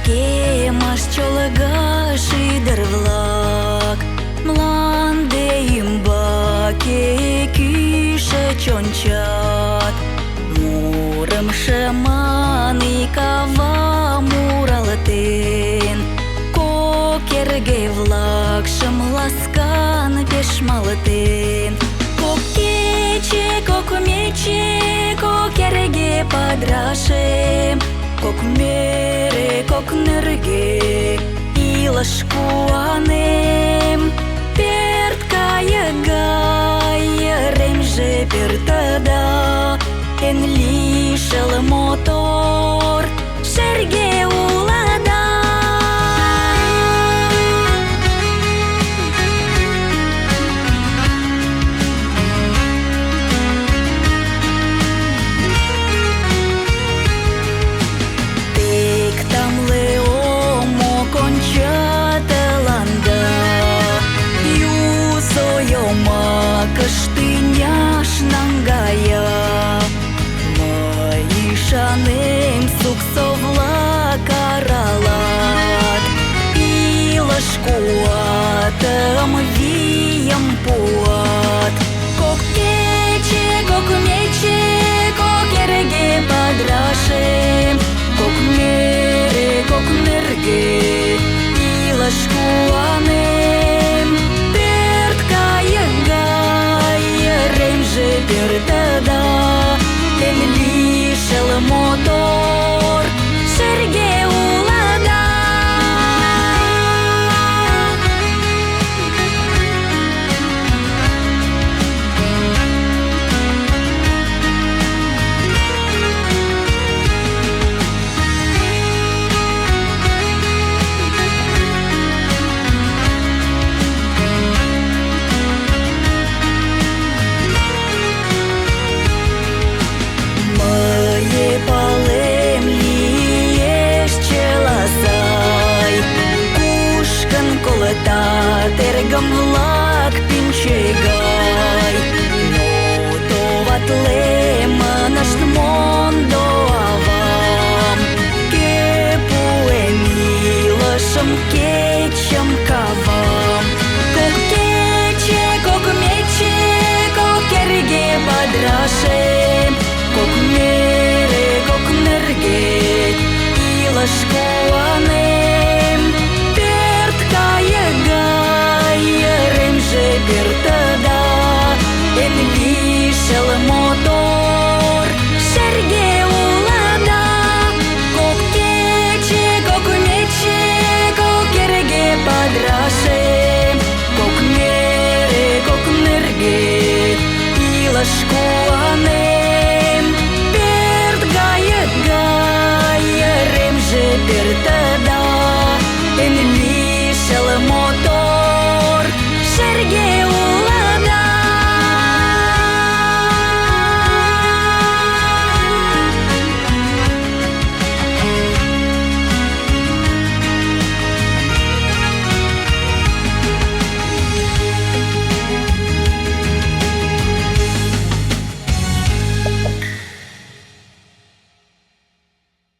Кемаш чолга шидер-влак, мланде ӱмбаке кӱшӧ чончат. Мурымшо мане кава муралтен, кок эрге-влакшым ласкан пеш малтен. Кок кече, кок мече, кок эрге падырашем, кок мере, кок нерге илыш куанем. Пӧрт кайык гай йыремже пӧртыда, эн лишыл мотор шерге улада. Тек тамле омо кончатыланда, юзо йомакыш тӱняш наҥгая. Мый ӱшанем, суксо-влак аралат, илыш куатым, вийым пуат. Кок кече, кок мече, кок эрге падырашем, кок мере, кок нерге илыш куанем. Пӧрт кайык гай йыремже пӧртыда, эн лишыл мотор шерге улада. Мые палем лиеш чыла сай, кушкын колтат эргым-влак пӱнчӧ гай. Но товатлем ынышт мондо авам, кӧ пуэн илышым, кечым, кавам. Кок кече, кок мече, кок эрге падырашем, кок мере, кок нерге илыш куанем. Пӧрт кайык гай йыремже пӧртыда, эн лишыл мотор шерге улада. Кок кече, кок мече, кок эрге падырашем, кок мере, кок нерге илыш куанем.